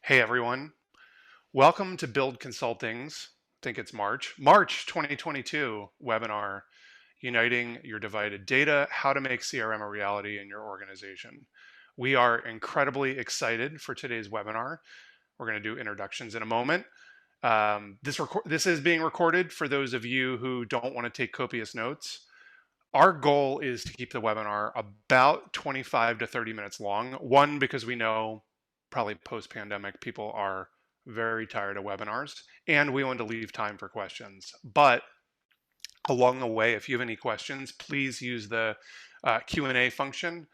Hey everyone, welcome to Build Consulting's, I think it's March 2022 webinar, Uniting Your Divided Data, How to Make CRM a Reality in Your Organization. We are incredibly excited for today's webinar. We're going to do introductions in a moment. This is being recorded for those of you who don't want to take copious notes. Our goal is to keep the webinar about 25 to 30 minutes long. One, because we know probably post-pandemic people are very tired of webinars, and we want to leave time for questions. But along the way, if you have any questions, please use the Q&A function.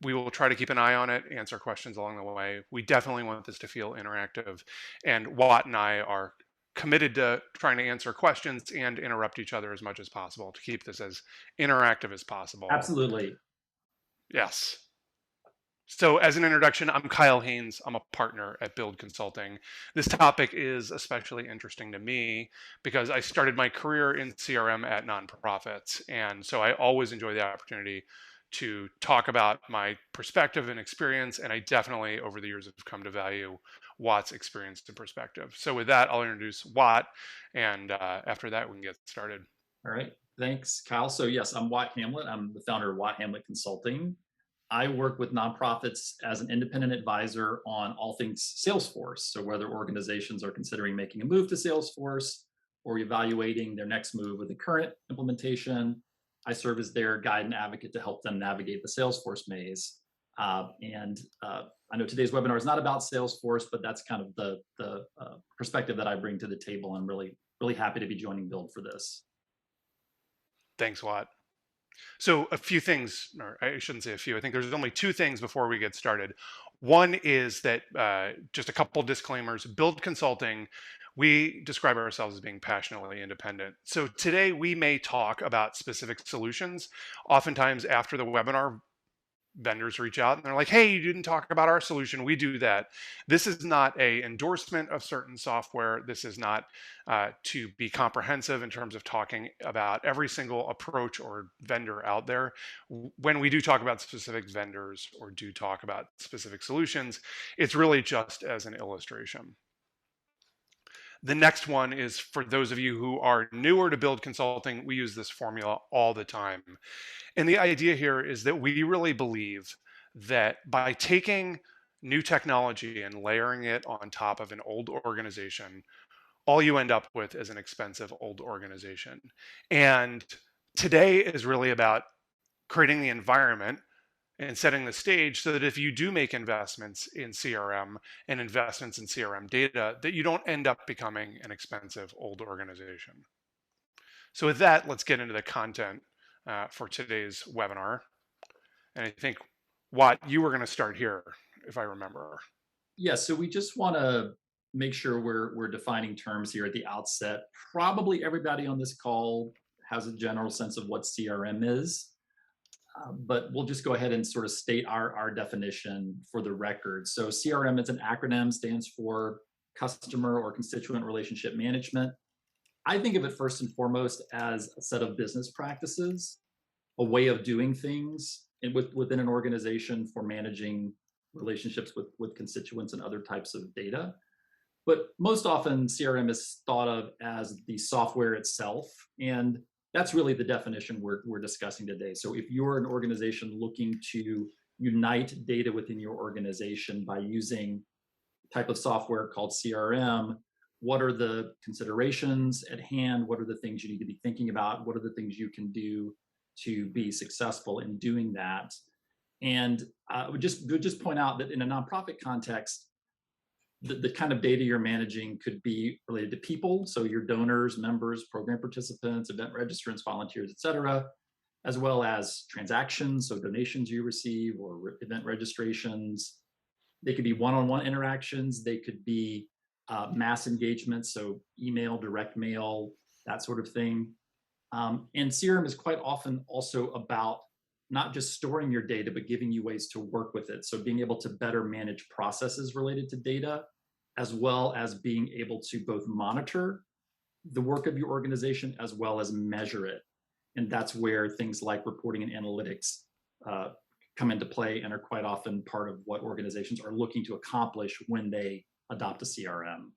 We will try to keep an eye on it, answer questions along the way. We definitely want this to feel interactive, and Watt and I are committed to trying to answer questions and interrupt each other as much as possible to keep this as interactive as possible. Absolutely. Yes. So as an introduction, I'm Kyle Haines. I'm a partner at Build Consulting. This topic is especially interesting to me because I started my career in CRM at nonprofits. And so I always enjoy the opportunity to talk about my perspective and experience. And I definitely, over the years, have come to value Watt's experience and perspective. So with that, I'll introduce Watt. And after that, we can get started. All right. Thanks, Kyle. So yes, I'm Watt Hamlett. I'm the founder of Watt Hamlett Consulting. I work with nonprofits as an independent advisor on all things Salesforce. So whether organizations are considering making a move to Salesforce or evaluating their next move with the current implementation, I serve as their guide and advocate to help them navigate the Salesforce maze. I know today's webinar is not about Salesforce, but that's kind of the perspective that I bring to the table. I'm really happy to be joining Build for this. Thanks, Watt. So a few things, or I shouldn't say a few, I think there's only two things before we get started. One is that just a couple disclaimers. Build Consulting, we describe ourselves as being passionately independent. So today we may talk about specific solutions. Oftentimes after the webinar, vendors reach out and they're like, hey, you didn't talk about our solution. We do that. This is not a endorsement of certain software. This is not to be comprehensive in terms of talking about every single approach or vendor out there. When we do talk about specific vendors or do talk about specific solutions, it's really just as an illustration. The next one is for those of you who are newer to Build Consulting, we use this formula all the time. And the idea here is that we really believe that by taking new technology and layering it on top of an old organization, all you end up with is an expensive old organization. And today is really about creating the environment and setting the stage so that if you do make investments in CRM and investments in CRM data, that you don't end up becoming an expensive old organization. So with that, let's get into the content for today's webinar. And I think, Watt, you were going to start here, if I remember. Yeah, so we just want to make sure we're defining terms here at the outset. Probably everybody on this call has a general sense of what CRM is. But we'll just go ahead and sort of state our definition for the record. So CRM is an acronym, stands for Customer or Constituent Relationship Management. I think of it first and foremost as a set of business practices, a way of doing things within an organization for managing relationships with constituents and other types of data. But most often CRM is thought of as the software itself. And that's really the definition we're discussing today. So if you're an organization looking to unite data within your organization by using a type of software called CRM, what are the considerations at hand? What are the things you need to be thinking about? What are the things you can do to be successful in doing that? And I would just point out that in a nonprofit context, the kind of data you're managing could be related to people, so your donors, members, program participants, event registrants, volunteers, et cetera, as well as transactions, so donations you receive or event registrations. They could be one-on-one interactions. They could be mass engagements, so email, direct mail, that sort of thing. And CRM is quite often also about not just storing your data, but giving you ways to work with it. So being able to better manage processes related to data, as well as being able to both monitor the work of your organization as well as measure it. And that's where things like reporting and analytics come into play and are quite often part of what organizations are looking to accomplish when they adopt a CRM.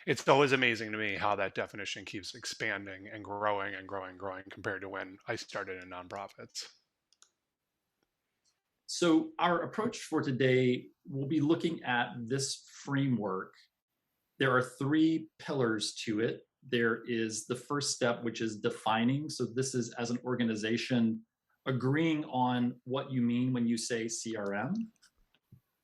It's always amazing to me how that definition keeps expanding and growing and growing and growing compared to when I started in nonprofits. So, our approach for today will be looking at this framework. There are three pillars to it. There is the first step, which is defining. So, this is as an organization agreeing on what you mean when you say CRM.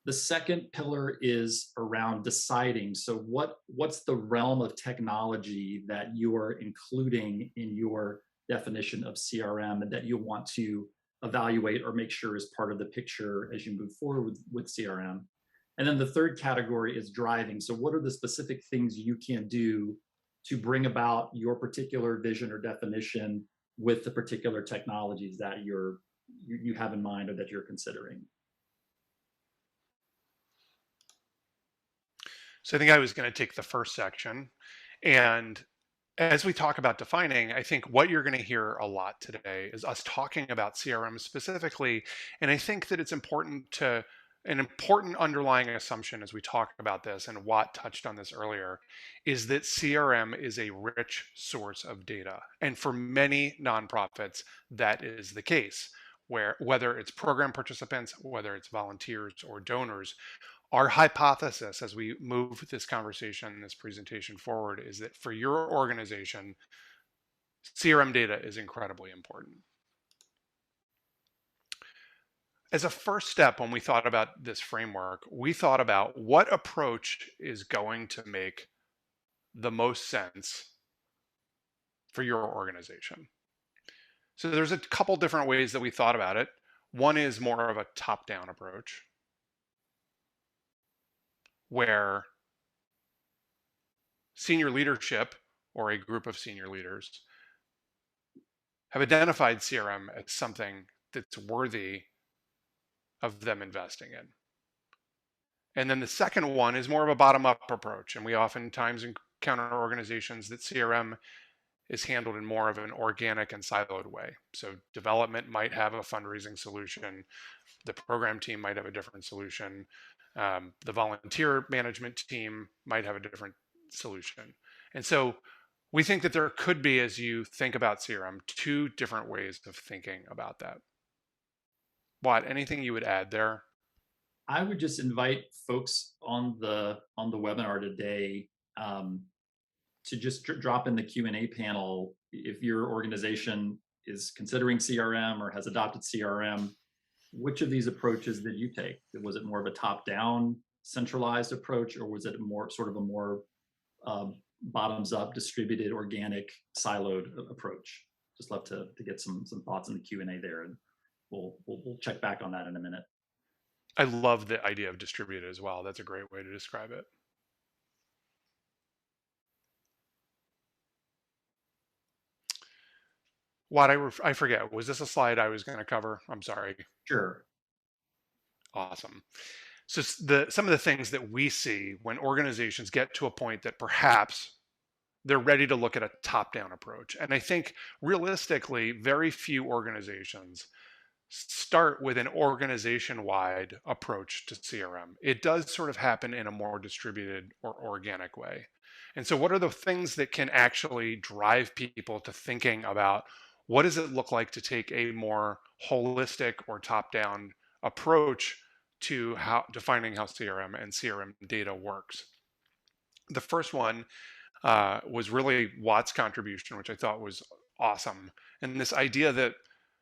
The second pillar is around deciding. So, what's the realm of technology that you are including in your definition of CRM and that you want to evaluate or make sure is part of the picture as you move forward with CRM? And then the third category is driving. So, what are the specific things you can do to bring about your particular vision or definition with the particular technologies that you have in mind or that you're considering? So I think I was going to take the first section. And as we talk about defining, I think what you're going to hear a lot today is us talking about CRM specifically. And I think that it's an important underlying assumption as we talk about this, and Watt touched on this earlier, is that CRM is a rich source of data. And for many nonprofits, that is the case, where whether it's program participants, whether it's volunteers or donors, our hypothesis as we move this conversation, this presentation forward, is that for your organization, CRM data is incredibly important. As a first step, when we thought about this framework, we thought about what approach is going to make the most sense for your organization. So there's a couple different ways that we thought about it. One is more of a top-down approach, where senior leadership or a group of senior leaders have identified CRM as something that's worthy of them investing in. And then the second one is more of a bottom-up approach. And we oftentimes encounter organizations that CRM is handled in more of an organic and siloed way. So development might have a fundraising solution. The program team might have a different solution. The volunteer management team might have a different solution. And so we think that there could be, as you think about CRM, two different ways of thinking about that. Watt, anything you would add there? I would just invite folks on the webinar today to just drop in the Q&A panel if your organization is considering CRM or has adopted CRM. Which of these approaches did you take? Was it more of a top-down centralized approach, or was it more sort of a more bottoms-up, distributed, organic, siloed approach? Just love to get some thoughts in the Q&A there, and we'll check back on that in a minute. I love the idea of distributed as well. That's a great way to describe it. Watt, I forget. Was this a slide I was going to cover? I'm sorry. Sure. Awesome. So some of the things that we see when organizations get to a point that perhaps they're ready to look at a top-down approach. And I think realistically, very few organizations start with an organization-wide approach to CRM. It does sort of happen in a more distributed or organic way. And so what are the things that can actually drive people to thinking about what does it look like to take a more holistic or top-down approach to defining how CRM and CRM data works? The first one was really Watt's contribution, which I thought was awesome. And this idea that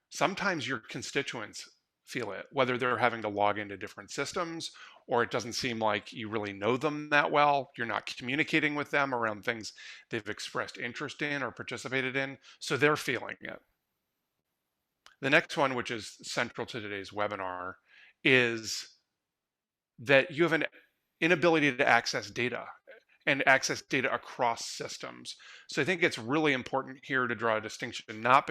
sometimes your constituents feel it, whether they're having to log into different systems or it doesn't seem like you really know them that well. You're not communicating with them around things they've expressed interest in or participated in, so they're feeling it. The next one, which is central to today's webinar, is that you have an inability to access data and access data across systems. So I think it's really important here to draw a distinction, draw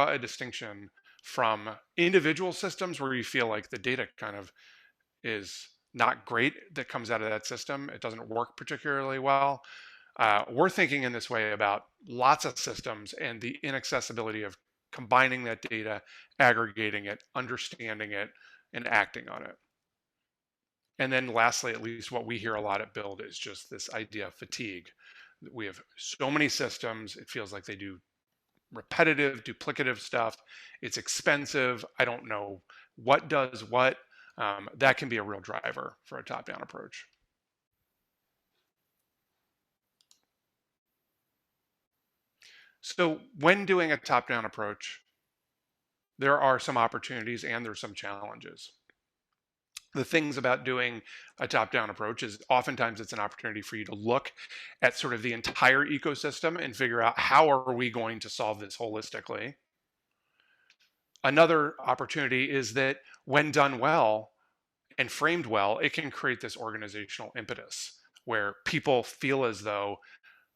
a distinction from individual systems where you feel like the data kind of is not great that comes out of that system. It doesn't work particularly well. We're thinking in this way about lots of systems and the inaccessibility of combining that data, aggregating it, understanding it, and acting on it. And then lastly, at least what we hear a lot at Build is just this idea of fatigue. We have so many systems, it feels like they do repetitive, duplicative stuff. It's expensive. I don't know what does what. That can be a real driver for a top-down approach. So when doing a top-down approach, there are some opportunities and there's some challenges. The things about doing a top-down approach is oftentimes it's an opportunity for you to look at sort of the entire ecosystem and figure out how are we going to solve this holistically. Another opportunity is that when done well and framed well, it can create this organizational impetus where people feel as though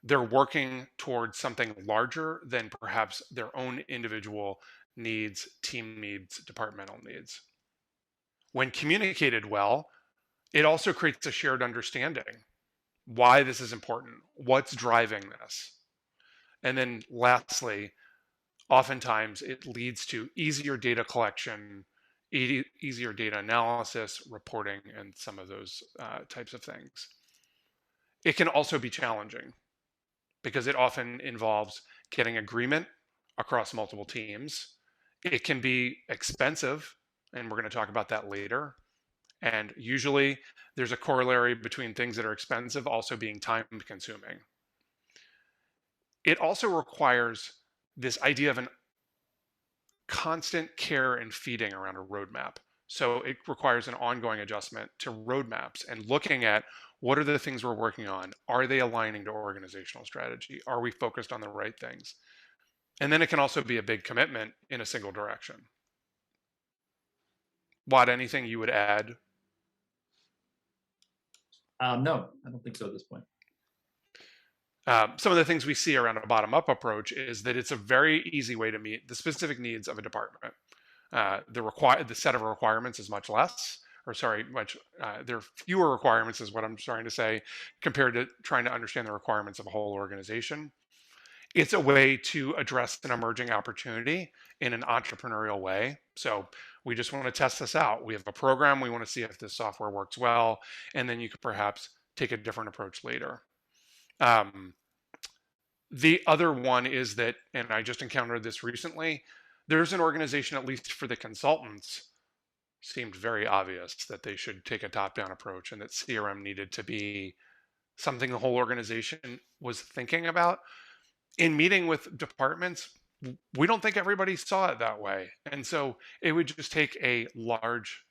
they're working towards something larger than perhaps their own individual needs, team needs, departmental needs. When communicated well, it also creates a shared understanding why this is important, what's driving this. And then lastly, oftentimes it leads to easier data collection, easier data analysis, reporting, and some of those types of things. It can also be challenging because it often involves getting agreement across multiple teams. It can be expensive, and we're going to talk about that later. And usually there's a corollary between things that are expensive also being time consuming. It also requires this idea of an constant care and feeding around a roadmap. So it requires an ongoing adjustment to roadmaps and looking at what are the things we're working on? Are they aligning to organizational strategy? Are we focused on the right things? And then it can also be a big commitment in a single direction. Watt, anything you would add? No, I don't think so at this point. Some of the things we see around a bottom-up approach is that it's a very easy way to meet the specific needs of a department. The set of requirements is much less, or sorry, there are fewer requirements is what I'm trying to say, compared to trying to understand the requirements of a whole organization. It's a way to address an emerging opportunity in an entrepreneurial way. So we just want to test this out. We have a program, we want to see if this software works well, and then you could perhaps take a different approach later. The other one is that, and I just encountered this recently, there's an organization, at least for the consultants, seemed very obvious that they should take a top-down approach and that CRM needed to be something the whole organization was thinking about. In meeting with departments, we don't think everybody saw it that way. And so it would just take a large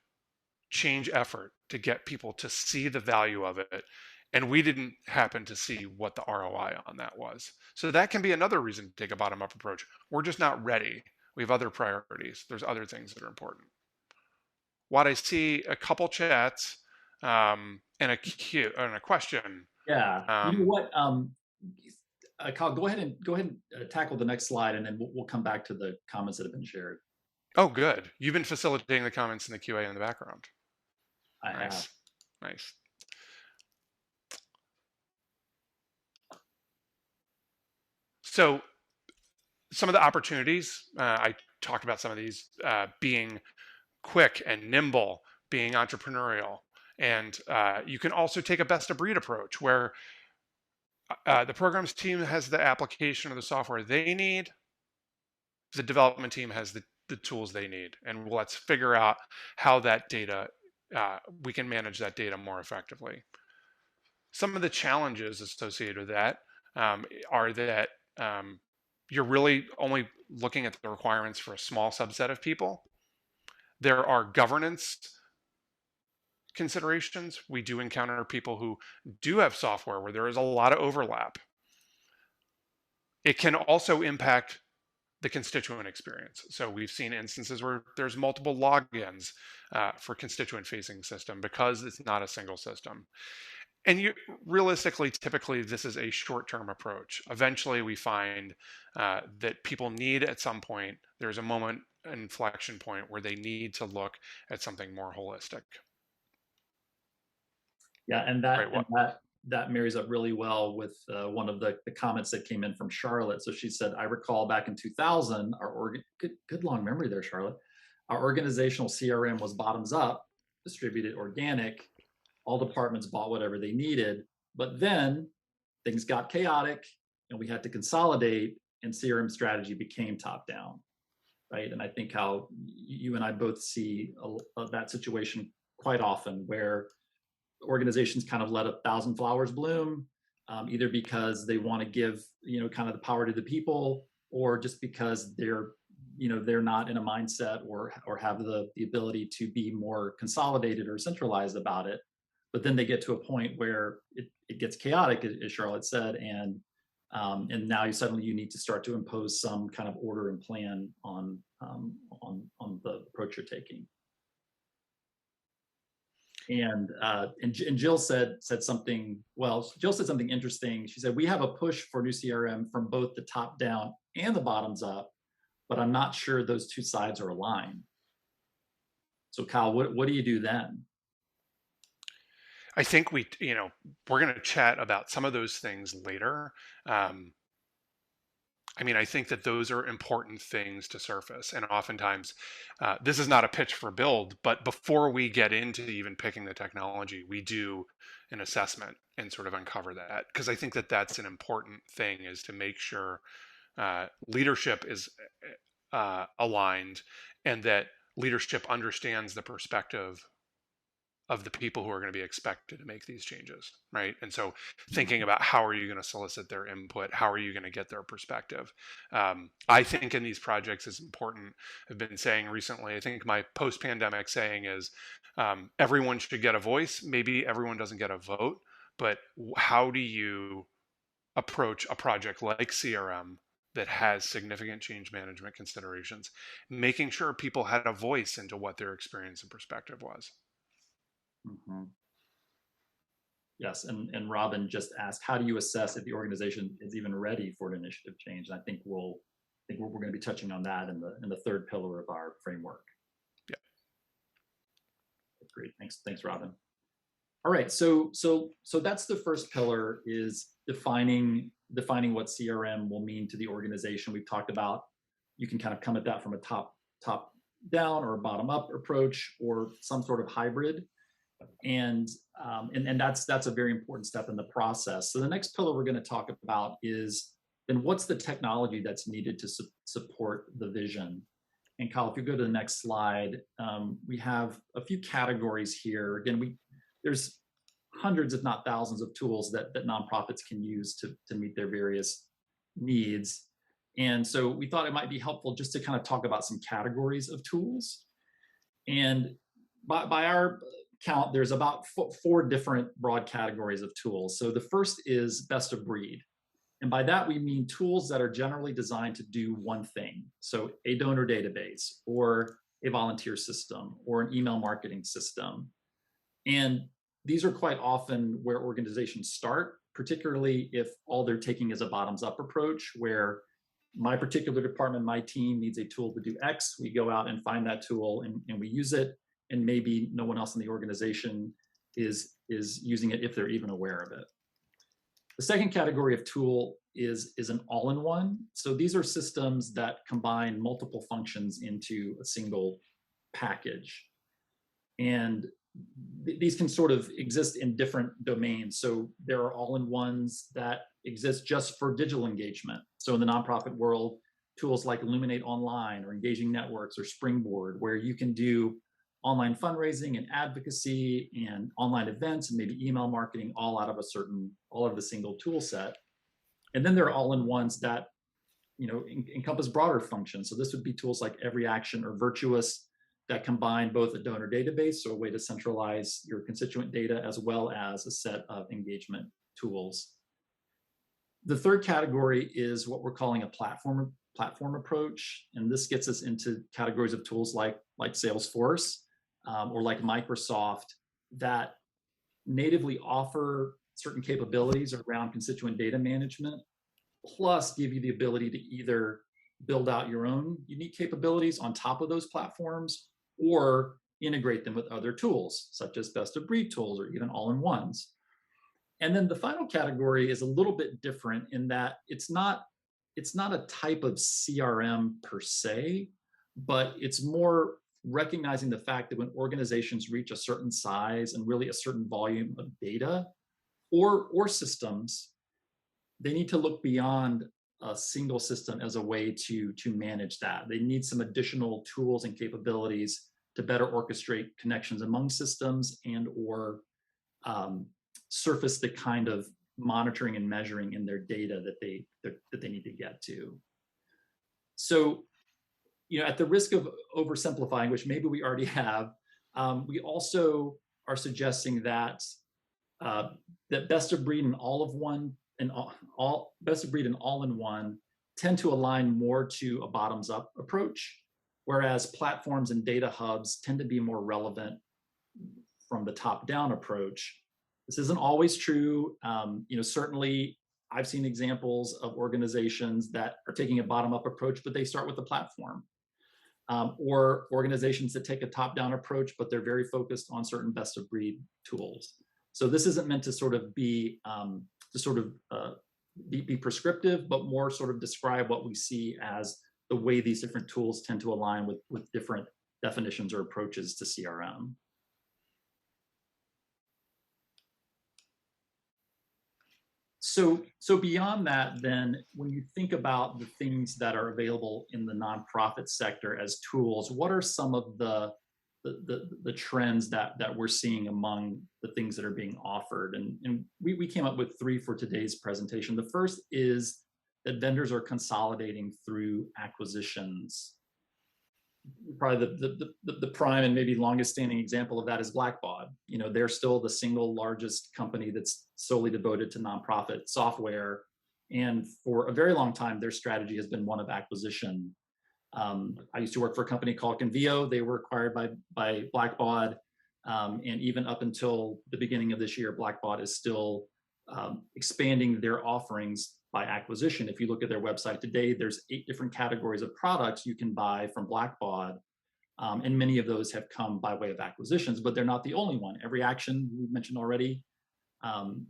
change effort to get people to see the value of it. And we didn't happen to see what the ROI on that was. So that can be another reason to take a bottom-up approach. We're just not ready. We have other priorities. There's other things that are important. What I see a couple chats and a question. Yeah, you know what? Kyle, go ahead and tackle the next slide, and then we'll come back to the comments that have been shared. Oh, good. You've been facilitating the comments in the QA in the background. I Nice, have. nice. So some of the opportunities, I talked about some of these being quick and nimble, being entrepreneurial. And you can also take a best of breed approach where the programs team has the application of the software they need. The development team has the tools they need. And let's figure out how that data, we can manage that data more effectively. Some of the challenges associated with that are that you're really only looking at the requirements for a small subset of people. There are governance considerations. We do encounter people who do have software where there is a lot of overlap. It can also impact the constituent experience. So we've seen instances where there's multiple logins for constituent facing system because it's not a single system. And realistically, typically, this is a short-term approach. Eventually, we find that people need at some point, there's a moment, an inflection point where they need to look at something more holistic. Yeah, and that that marries up really well with one of the comments that came in from Charlotte. So she said, I recall back in 2000, good long memory there, Charlotte. Our organizational CRM was bottoms up, distributed organic. All departments bought whatever they needed. But then things got chaotic and we had to consolidate, and CRM strategy became top down. Right. And I think how you and I both see that situation quite often, where organizations kind of let 1,000 flowers bloom, either because they want to give, kind of the power to the people, or just because they're not in a mindset or have the ability to be more consolidated or centralized about it. But then they get to a point where it gets chaotic, as Charlotte said, and now you need to start to impose some kind of order and plan on the approach you're taking. And Jill said something. Well, Jill said something interesting. She said, we have a push for new CRM from both the top down and the bottoms up, but I'm not sure those two sides are aligned. So Kyle, what do you do then? I think we're going to chat about some of those things later. I think that those are important things to surface. And oftentimes, this is not a pitch for build, but before we get into even picking the technology, we do an assessment and sort of uncover that. Because I think that that's an important thing, is to make sure leadership is aligned, and that leadership understands the perspective of the people who are going to be expected to make these changes, right? And so thinking about how are you going to solicit their input, how are you going to get their perspective? I think in these projects is important. I've been saying recently, I think my post-pandemic saying is everyone should get a voice. Maybe everyone doesn't get a vote, but how do you approach a project like CRM that has significant change management considerations, making sure people had a voice into what their experience and perspective was? Mm-hmm. Yes, and Robin just asked, how do you assess if the organization is even ready for an initiative change? And I think we're going to be touching on that in the third pillar of our framework. Yeah. Great, thanks, Robin. All right, so that's the first pillar, is defining what CRM will mean to the organization. We've talked about, you can kind of come at that from a top down or a bottom up approach, or some sort of hybrid. And that's a very important step in the process. So the next pillar we're going to talk about is, then what's the technology that's needed to support the vision? And Kyle, if you go to the next slide, we have a few categories here. Again, there's hundreds, if not thousands, of tools that nonprofits can use to meet their various needs. And so we thought it might be helpful just to kind of talk about some categories of tools. And by our count, there's about four different broad categories of tools. So the first is best of breed. And by that, we mean tools that are generally designed to do one thing. So a donor database, or a volunteer system, or an email marketing system. And these are quite often where organizations start, particularly if all they're taking is a bottoms up approach, where my particular department, my team needs a tool to do X. We go out and find that tool and we use it. And maybe no one else in the organization is using it, if they're even aware of it. The second category of tool is an all-in-one. So these are systems that combine multiple functions into a single package. And these can sort of exist in different domains. So there are all-in-ones that exist just for digital engagement. So in the nonprofit world, tools like Illuminate Online, or Engaging Networks, or Springboard, where you can do online fundraising and advocacy and online events and maybe email marketing all out of a single tool set. And then there are all-in-ones that encompass broader functions. So this would be tools like Every Action or Virtuous, that combine both a donor database, so a way to centralize your constituent data, as well as a set of engagement tools. The third category is what we're calling a platform approach. And this gets us into categories of tools like Salesforce, or like Microsoft, that natively offer certain capabilities around constituent data management, plus give you the ability to either build out your own unique capabilities on top of those platforms, or integrate them with other tools, such as best of breed tools, or even all-in-ones. And then the final category is a little bit different in that it's not a type of CRM per se, but it's more recognizing the fact that when organizations reach a certain size and really a certain volume of data or systems, they need to look beyond a single system as a way to manage that. They need some additional tools and capabilities to better orchestrate connections among systems and or um, surface the kind of monitoring and measuring in their data that they need to get to. So, at the risk of oversimplifying, which maybe we already have, we also are suggesting uh, that best of breed and all of one and all best of breed and all in one tend to align more to a bottoms up approach, whereas platforms and data hubs tend to be more relevant from the top down approach. This isn't always true. Certainly I've seen examples of organizations that are taking a bottom up approach, but they start with the platform. Or organizations that take a top down approach, but they're very focused on certain best of breed tools. So this isn't meant to sort of be prescriptive, but more sort of describe what we see as the way these different tools tend to align with different definitions or approaches to CRM. So beyond that, then, when you think about the things that are available in the nonprofit sector as tools, what are some of the trends that we're seeing among the things that are being offered? And we came up with three for today's presentation. The first is that vendors are consolidating through acquisitions. Probably the prime and maybe longest standing example of that is Blackbaud. They're still the single largest company that's solely devoted to nonprofit software, and for a very long time their strategy has been one of acquisition. I used to work for a company called Convio. They were acquired by Blackbaud, and even up until the beginning of this year, Blackbaud is still expanding their offerings by acquisition. If you look at their website today, there's 8 different categories of products you can buy from Blackbaud, and many of those have come by way of acquisitions, but they're not the only one. Every Action we mentioned already,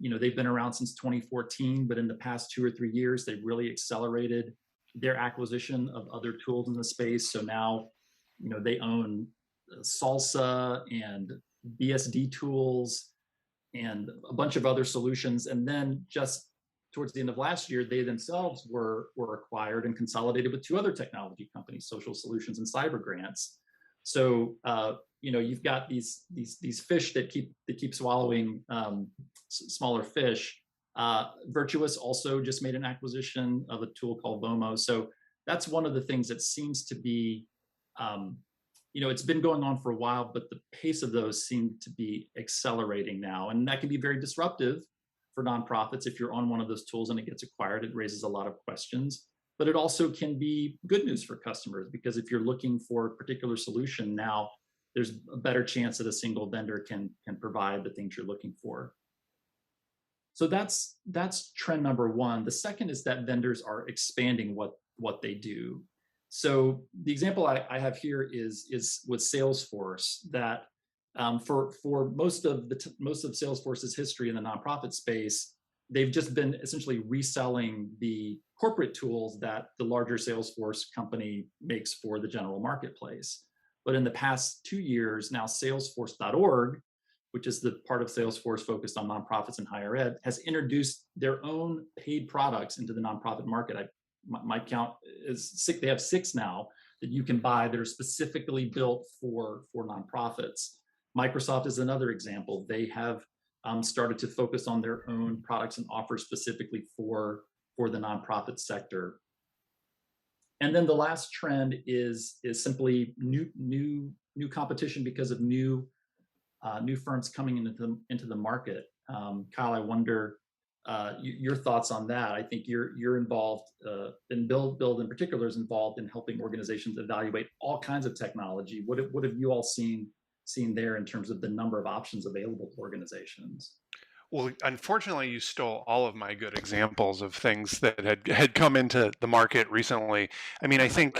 they've been around since 2014, but in the past 2 or 3 years, they've really accelerated their acquisition of other tools in the space. So now, they own Salsa and BSD tools and a bunch of other solutions. And then just towards the end of last year, they themselves were acquired and consolidated with 2 other technology companies, Social Solutions and CyberGrants. So you've got these fish that keep swallowing smaller fish. Virtuous also just made an acquisition of a tool called Vomo. So that's one of the things that seems to be, it's been going on for a while, but the pace of those seem to be accelerating now, and that can be very disruptive for nonprofits. If you're on one of those tools and it gets acquired, it raises a lot of questions, but it also can be good news for customers, because if you're looking for a particular solution now, there's a better chance that a single vendor can provide the things you're looking for. So that's trend number one. The second is that vendors are expanding what they do. So the example I have here is with Salesforce, that for most of Salesforce's history in the nonprofit space, they've just been essentially reselling the corporate tools that the larger Salesforce company makes for the general marketplace. But in the past 2 years now, Salesforce.org, which is the part of Salesforce focused on nonprofits and higher ed, has introduced their own paid products into the nonprofit market. My count is 6. They have 6 now that you can buy that are specifically built for nonprofits. Microsoft is another example. They have started to focus on their own products and offers specifically for the nonprofit sector. And then the last trend is simply new competition because of new firms coming into the market. Kyle, I wonder your thoughts on that. I think you're involved, and Build in particular is involved in helping organizations evaluate all kinds of technology. What have you all seen there in terms of the number of options available to organizations? Well, unfortunately, you stole all of my good examples of things that had come into the market recently. I mean, I think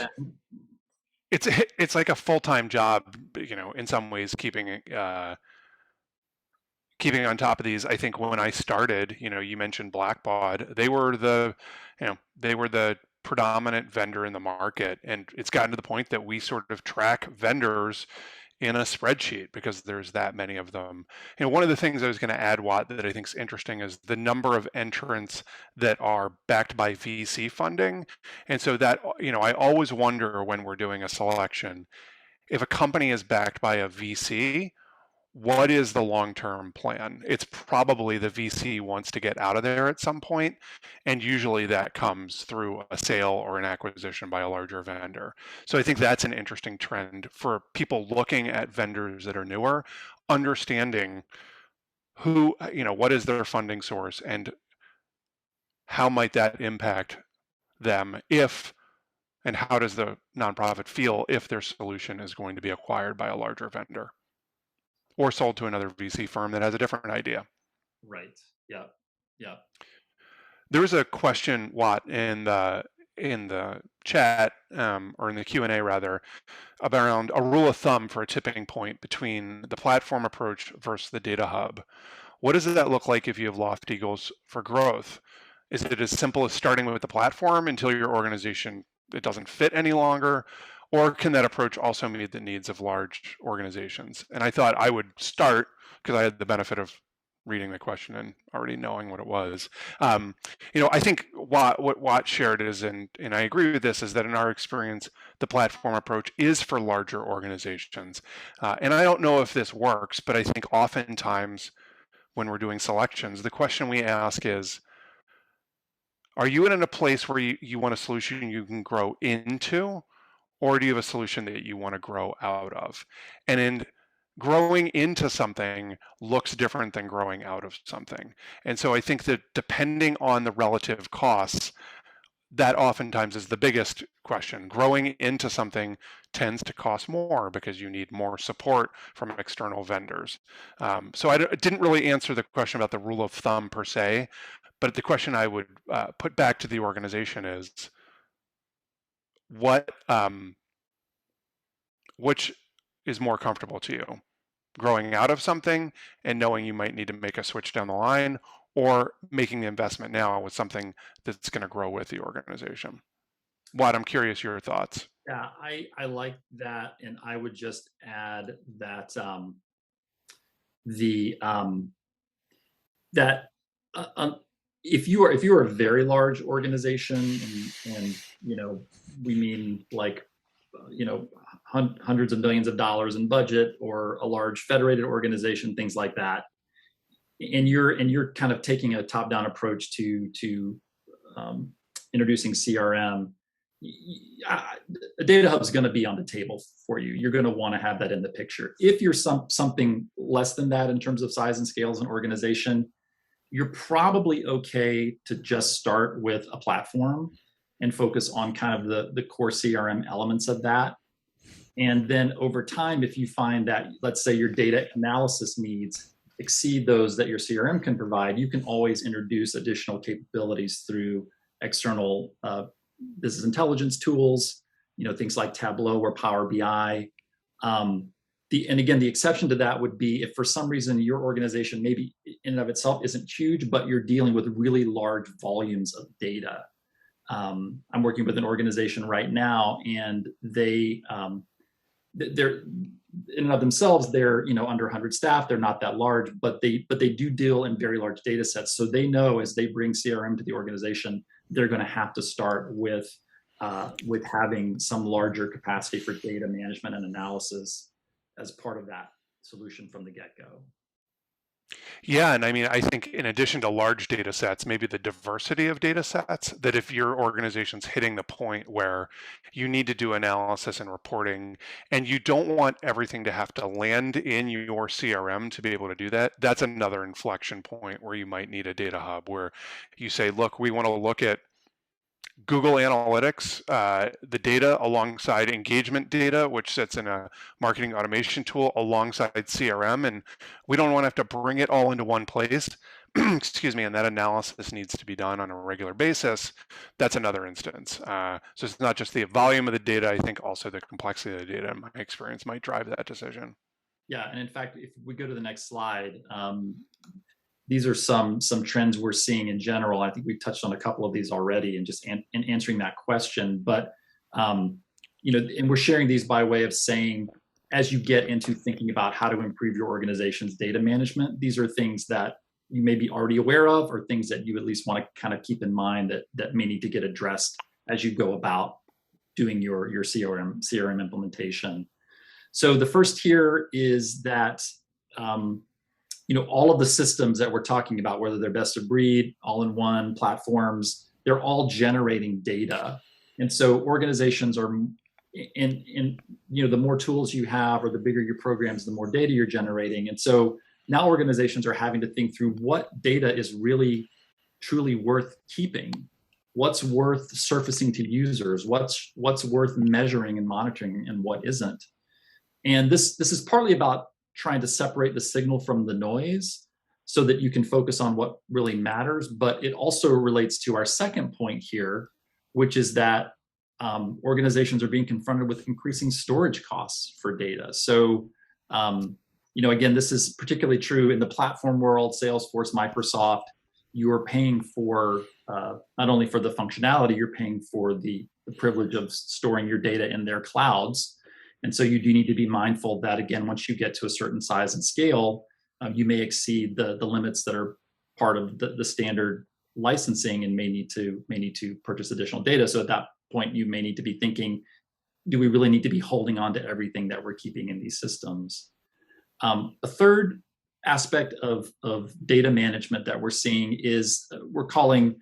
it's like a full-time job, in some ways, keeping keeping on top of these, I think when I started, you mentioned Blackbaud, they were the predominant vendor in the market, and it's gotten to the point that we sort of track vendors in a spreadsheet because there's that many of them. One of the things I was going to add, Watt, that I think is interesting is the number of entrants that are backed by VC funding. And so that, I always wonder when we're doing a selection, if a company is backed by a VC, what is the long-term plan? It's probably the VC wants to get out of there at some point, and usually that comes through a sale or an acquisition by a larger vendor. So I think that's an interesting trend for people looking at vendors that are newer, understanding what is their funding source and how might that impact them if, and how does the nonprofit feel if their solution is going to be acquired by a larger vendor or sold to another VC firm that has a different idea. Right. Yeah. Yeah. There was a question, Watt, in the chat, or in the Q&A rather, around a rule of thumb for a tipping point between the platform approach versus the data hub. What does that look like if you have lofty goals for growth? Is it as simple as starting with the platform until your organization, it doesn't fit any longer? Or can that approach also meet the needs of large organizations? And I thought I would start, because I had the benefit of reading the question and already knowing what it was. I think what Watt shared is, and I agree with this, is that in our experience, the platform approach is for larger organizations. And I don't know if this works, but I think oftentimes when we're doing selections, the question we ask is, are you in a place where you want a solution you can grow into, or do you have a solution that you want to grow out of? And in growing into something looks different than growing out of something. And so I think that depending on the relative costs, that oftentimes is the biggest question. Growing into something tends to cost more because you need more support from external vendors. So I didn't really answer the question about the rule of thumb per se, but the question I would put back to the organization is, which is more comfortable to you? Growing out of something and knowing you might need to make a switch down the line, or making the investment now with something that's going to grow with the organization? Watt, I'm curious your thoughts. Yeah, I like that, and I would just add that the that if you are a very large organization, and we mean like hundreds of millions of dollars in budget, or a large federated organization, things like that, and you're kind of taking a top-down approach to introducing CRM, a data hub is going to be on the table for you. You're going to want to have that in the picture. If you're something less than that in terms of size and scale as an organization, you're probably okay to just start with a platform and focus on kind of the core CRM elements of that. And then over time, if you find that, let's say, your data analysis needs exceed those that your CRM can provide, you can always introduce additional capabilities through external business intelligence tools, things like Tableau or Power BI. And again, the exception to that would be if for some reason your organization maybe in and of itself isn't huge, but you're dealing with really large volumes of data. I'm working with an organization right now, and they're in and of themselves, they're under 100 staff. They're not that large, but they do deal in very large data sets. So they know as they bring CRM to the organization, they're going to have to start with having some larger capacity for data management and analysis as part of that solution from the get-go. Yeah, and I mean, I think in addition to large data sets, maybe the diversity of data sets, that if your organization's hitting the point where you need to do analysis and reporting, and you don't want everything to have to land in your CRM to be able to do that, that's another inflection point where you might need a data hub where you say, look, we want to look at Google Analytics, the data alongside engagement data, which sits in a marketing automation tool alongside CRM, and we don't want to have to bring it all into one place. Excuse me, and that analysis needs to be done on a regular basis. That's another instance. So it's not just the volume of the data, I think also the complexity of the data, in my experience, might drive that decision. Yeah, and in fact, if we go to the next slide, these are some trends we're seeing in general. I think we've touched on a couple of these already, and just in answering that question. But and we're sharing these by way of saying, as you get into thinking about how to improve your organization's data management, these are things that you may be already aware of, or things that you at least want to kind of keep in mind that may need to get addressed as you go about doing your CRM implementation. So the first here is that all of the systems that we're talking about, whether they're best of breed, all-in-one platforms, they're all generating data. And so organizations are the more tools you have, or the bigger your programs, the more data you're generating. And so now organizations are having to think through what data is really truly worth keeping, what's worth surfacing to users, what's worth measuring and monitoring, and what isn't. And this is partly about trying to separate the signal from the noise so that you can focus on what really matters. But it also relates to our second point here, which is that organizations are being confronted with increasing storage costs for data. So, again, this is particularly true in the platform world, Salesforce, Microsoft. You are paying for not only for the functionality, you're paying for the privilege of storing your data in their clouds. And so you do need to be mindful that, again, once you get to a certain size and scale, you may exceed the limits that are part of the standard licensing, and may need to purchase additional data. So at that point, you may need to be thinking, do we really need to be holding on to everything that we're keeping in these systems? A third aspect of data management that we're seeing is we're calling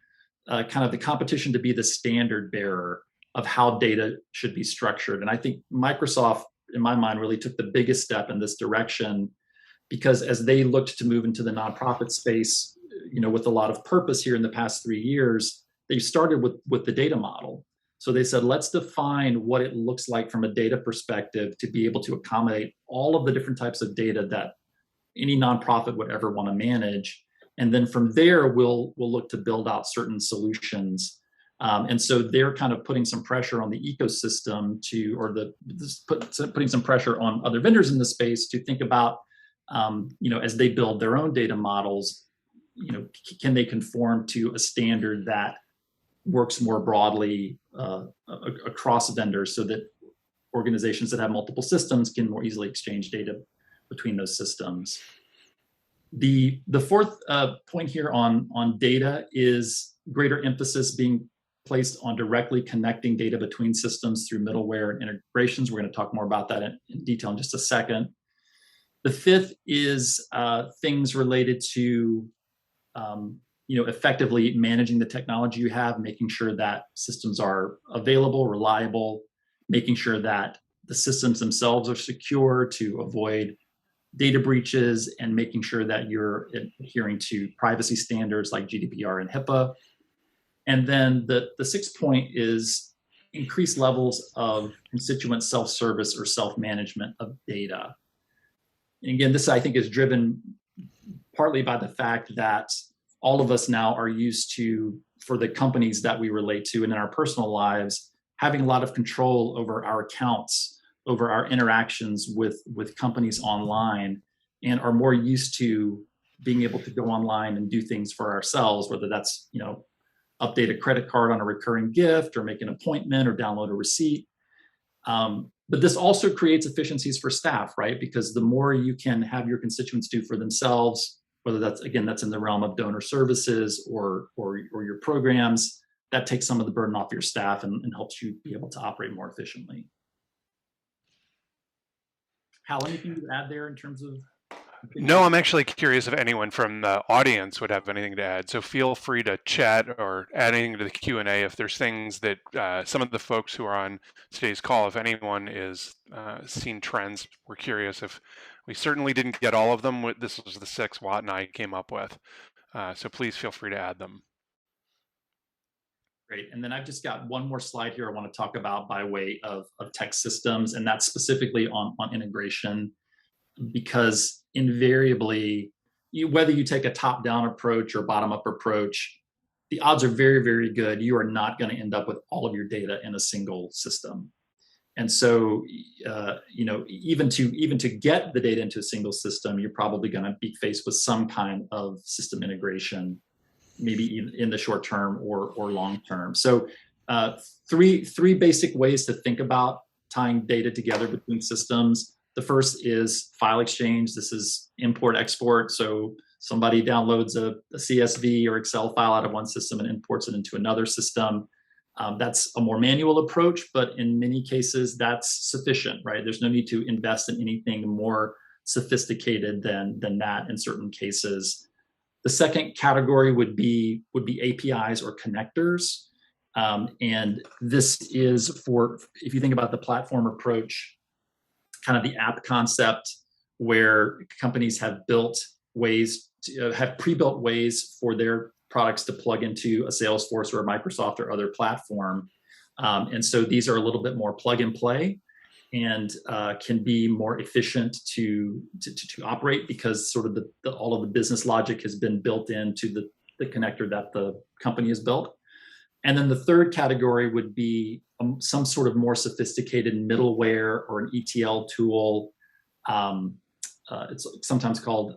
kind of the competition to be the standard bearer of how data should be structured. And I think Microsoft, in my mind, really took the biggest step in this direction, because as they looked to move into the nonprofit space, with a lot of purpose here in the past 3 years, they started with the data model. So they said, let's define what it looks like from a data perspective to be able to accommodate all of the different types of data that any nonprofit would ever want to manage. And then from there, we'll look to build out certain solutions. And so they're kind of putting some pressure on the ecosystem putting some pressure on other vendors in the space to think about, as they build their own data models, can they conform to a standard that works more broadly across vendors, so that organizations that have multiple systems can more easily exchange data between those systems. The fourth point here on data is greater emphasis being placed on directly connecting data between systems through middleware and integrations. We're going to talk more about that in detail in just a second. The fifth is things related to effectively managing the technology you have, making sure that systems are available, reliable, making sure that the systems themselves are secure to avoid data breaches, and making sure that you're adhering to privacy standards like GDPR and HIPAA. And then the sixth point is increased levels of constituent self-service or self-management of data. And again, this I think is driven partly by the fact that all of us now are used to, for the companies that we relate to and in our personal lives, having a lot of control over our accounts, over our interactions with companies online, and are more used to being able to go online and do things for ourselves, whether that's, update a credit card on a recurring gift, or make an appointment, or download a receipt. But this also creates efficiencies for staff, right? Because the more you can have your constituents do for themselves, whether that's in the realm of donor services or your programs, that takes some of the burden off your staff and helps you be able to operate more efficiently. Hal, anything to add there in terms of? No, I'm actually curious if anyone from the audience would have anything to add. So feel free to chat or add anything to the Q&A if there's things that some of the folks who are on today's call, if anyone is seen trends, we're curious. If we certainly didn't get all of them, this was the 6 Watt and I came up with. So please feel free to add them. Great. And then I've just got one more slide here I want to talk about by way of tech systems, and that's specifically on integration, because invariably, whether you take a top-down approach or bottom-up approach, the odds are very, very good you are not going to end up with all of your data in a single system. And so, even to get the data into a single system, you're probably going to be faced with some kind of system integration, maybe in the short term or long term. So, three basic ways to think about tying data together between systems. The first is file exchange. This is import export. So somebody downloads a CSV or Excel file out of one system and imports it into another system. That's a more manual approach, but in many cases that's sufficient, right? There's no need to invest in anything more sophisticated than that in certain cases. The second category would be APIs or connectors. And this is for, if you think about the platform approach, kind of the app concept, where companies have pre-built ways for their products to plug into a Salesforce or a Microsoft or other platform. And so these are a little bit more plug and play, and can be more efficient to operate, because sort of all of the business logic has been built into the connector that the company has built. And then the third category would be some sort of more sophisticated middleware or an ETL tool. It's sometimes called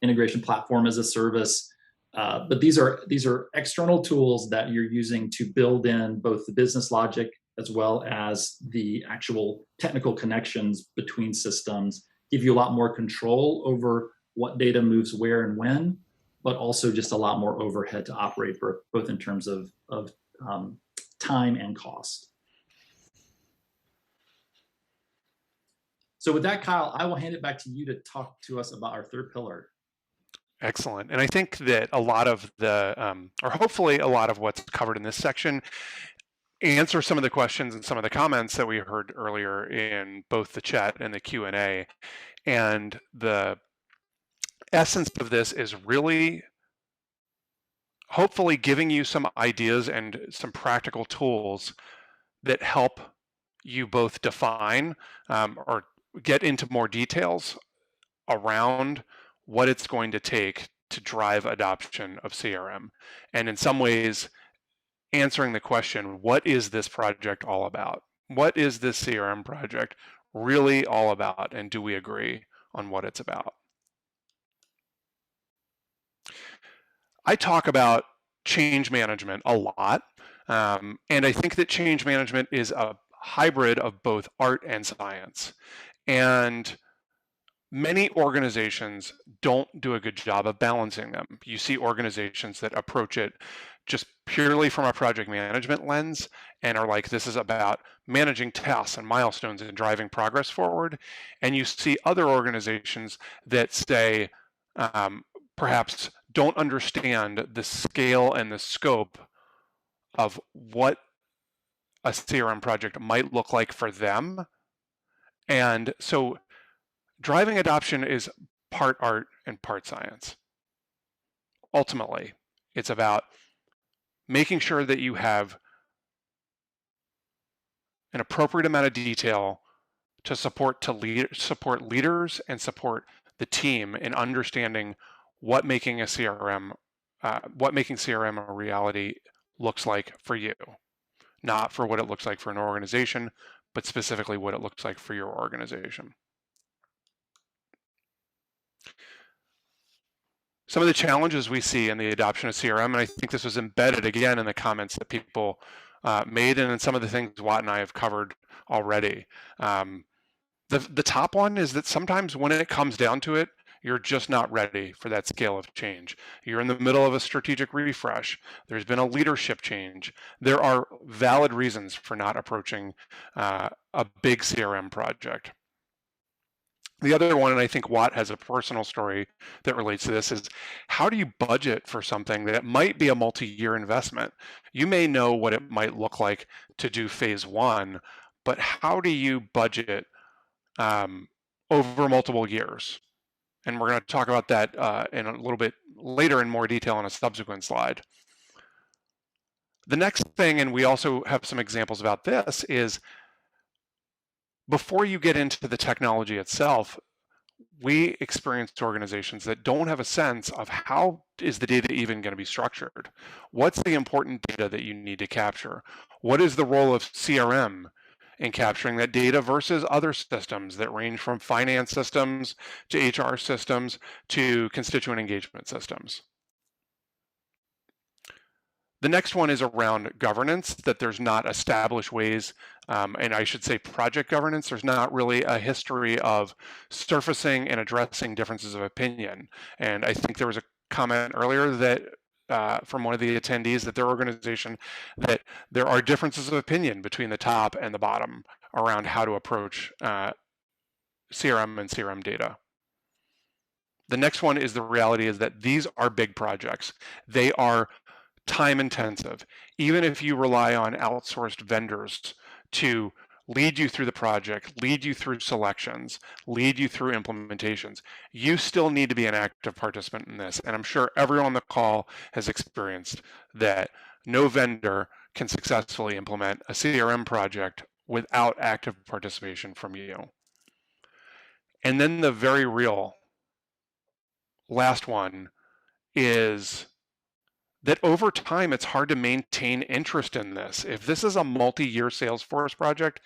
integration platform as a service. But these are external tools that you're using to build in both the business logic as well as the actual technical connections between systems, give you a lot more control over what data moves where and when, but also just a lot more overhead to operate, both in terms of time and cost. So with that, Kyle, I will hand it back to you to talk to us about our third pillar. Excellent. And I think that a lot of or hopefully a lot of what's covered in this section answer some of the questions and some of the comments that we heard earlier in both the chat and the Q&A. And the essence of this is really hopefully giving you some ideas and some practical tools that help you both define or get into more details around what it's going to take to drive adoption of CRM. And in some ways, answering the question, what is this project all about? What is this CRM project really all about? And do we agree on what it's about? I talk about change management a lot. And I think that change management is a hybrid of both art and science. And many organizations don't do a good job of balancing them. You see organizations that approach it just purely from a project management lens and are like, this is about managing tasks and milestones and driving progress forward. And you see other organizations that say, perhaps don't understand the scale and the scope of what a CRM project might look like for them. And so driving adoption is part art and part science. Ultimately, it's about making sure that you have an appropriate amount of detail to support leaders and support the team in understanding what making CRM a reality looks like for you, not for what it looks like for an organization, but specifically what it looks like for your organization. Some of the challenges we see in the adoption of CRM, and I think this was embedded again in the comments that people made, and in some of the things Watt and I have covered already. The top one is that sometimes when it comes down to it, you're just not ready for that scale of change. You're in the middle of a strategic refresh. There's been a leadership change. There are valid reasons for not approaching a big CRM project. The other one, and I think Watt has a personal story that relates to this, is how do you budget for something that might be a multi-year investment? You may know what it might look like to do phase one, but how do you budget over multiple years? And we're going to talk about that in a little bit later in more detail on a subsequent slide. The next thing, and we also have some examples about this, is before you get into the technology itself, we experienced organizations that don't have a sense of how is the data even going to be structured? What's the important data that you need to capture? What is the role of CRM in capturing that data versus other systems that range from finance systems to HR systems to constituent engagement systems. The next one is around governance, that there's not established ways, and I should say project governance. There's not really a history of surfacing and addressing differences of opinion. And I think there was a comment earlier that from one of the attendees that their organization, that there are differences of opinion between the top and the bottom around how to approach CRM and CRM data. The next one is the reality is that these are big projects. They are time intensive. Even if you rely on outsourced vendors to lead you through the project, lead you through selections, lead you through implementations, you still need to be an active participant in this. And I'm sure everyone on the call has experienced that no vendor can successfully implement a CRM project without active participation from you. And then the very real last one is that over time, it's hard to maintain interest in this. If this is a multi-year Salesforce project,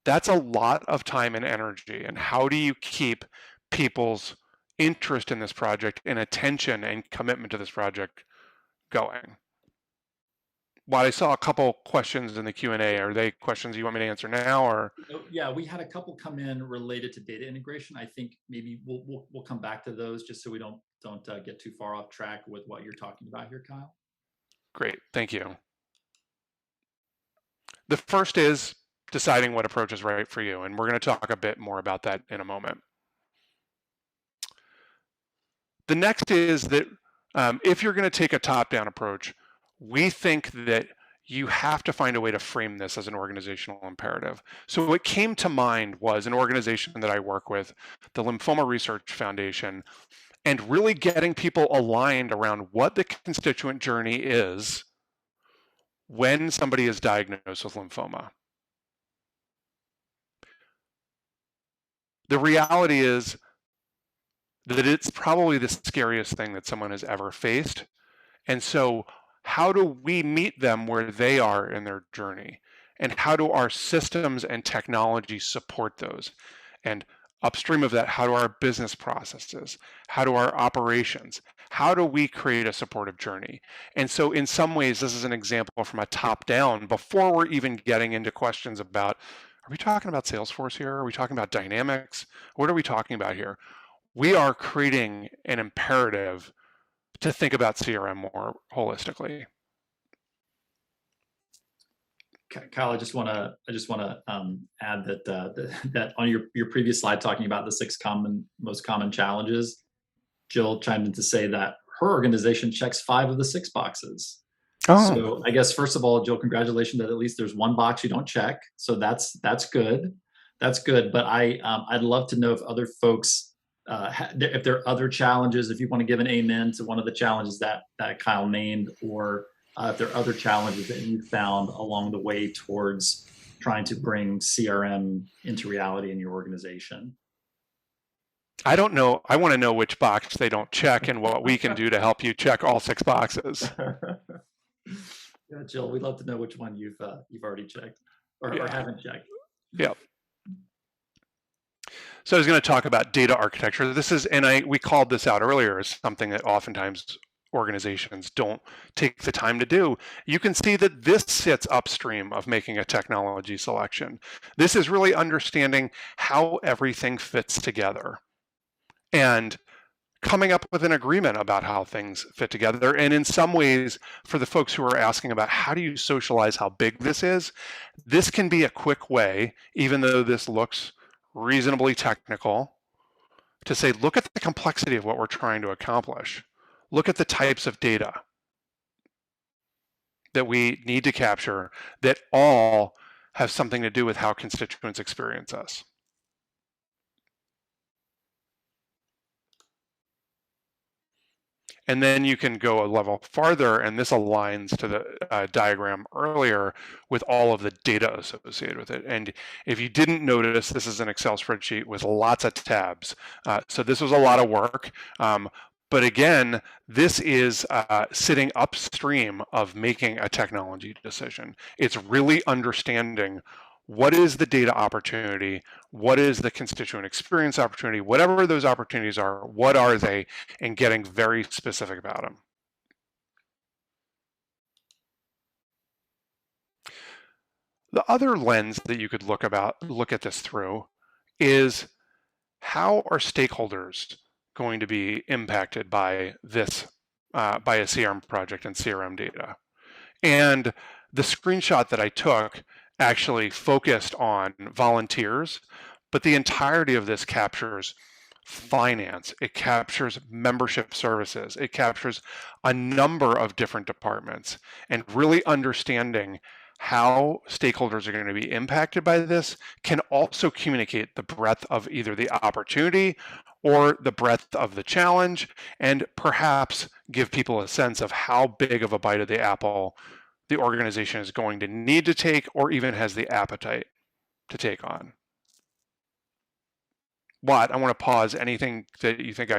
that's a lot of time and energy. And how do you keep people's interest in this project and attention and commitment to this project going? Well, I saw a couple questions in the Q&A. Are they questions you want me to answer now, or? Yeah, we had a couple come in related to data integration. I think maybe we'll come back to those just so we don't get too far off track with what you're talking about here, Kyle. Great, thank you. The first is deciding what approach is right for you, and we're going to talk a bit more about that in a moment. The next is that if you're going to take a top-down approach, we think that you have to find a way to frame this as an organizational imperative. So what came to mind was an organization that I work with, the Lymphoma Research Foundation, and really getting people aligned around what the constituent journey is when somebody is diagnosed with lymphoma. The reality is that it's probably the scariest thing that someone has ever faced. And so how do we meet them where they are in their journey? And how do our systems and technology support those? And upstream of that, how do our business processes? How do our operations? How do we create a supportive journey? And so in some ways, this is an example from a top down before we're even getting into questions about, are we talking about Salesforce here? Are we talking about Dynamics? What are we talking about here? We are creating an imperative to think about CRM more holistically. Kyle, I just want to add that that on your previous slide talking about the 6 most common challenges, Jill chimed in to say that her organization checks 5 of the 6 boxes. Oh. So I guess first of all, Jill, congratulations that at least there's 1 box you don't check. So that's good. That's good. But I'd love to know if other folks, if there are other challenges, if you want to give an amen to one of the challenges that Kyle named, or if there are other challenges that you found along the way towards trying to bring CRM into reality in your organization. I don't know. I want to know which box they don't check and what we can do to help you check all 6 boxes. Yeah, Jill, we'd love to know which one you've already checked or haven't checked. Yeah. So I was going to talk about data architecture. This is, and we called this out earlier as something that oftentimes organizations don't take the time to do. You can see that this sits upstream of making a technology selection. This is really understanding how everything fits together and coming up with an agreement about how things fit together. And in some ways, for the folks who are asking about how do you socialize how big this is, this can be a quick way, even though this looks reasonably technical, to say, look at the complexity of what we're trying to accomplish. Look at the types of data that we need to capture that all have something to do with how constituents experience us. And then you can go a level farther, and this aligns to the diagram earlier with all of the data associated with it. And if you didn't notice, this is an Excel spreadsheet with lots of tabs. So this was a lot of work. But again, this is sitting upstream of making a technology decision. It's really understanding what is the data opportunity, what is the constituent experience opportunity, whatever those opportunities are, what are they, and getting very specific about them. The other lens that you could look at this through is, how are stakeholders going to be impacted by this, by a CRM project and CRM data? And the screenshot that I took actually focused on volunteers, but the entirety of this captures finance, it captures membership services, it captures a number of different departments, and really understanding how stakeholders are going to be impacted by this can also communicate the breadth of either the opportunity or the breadth of the challenge, and perhaps give people a sense of how big of a bite of the apple the organization is going to need to take, or even has the appetite to take on. Watt, I want to pause. Anything that you think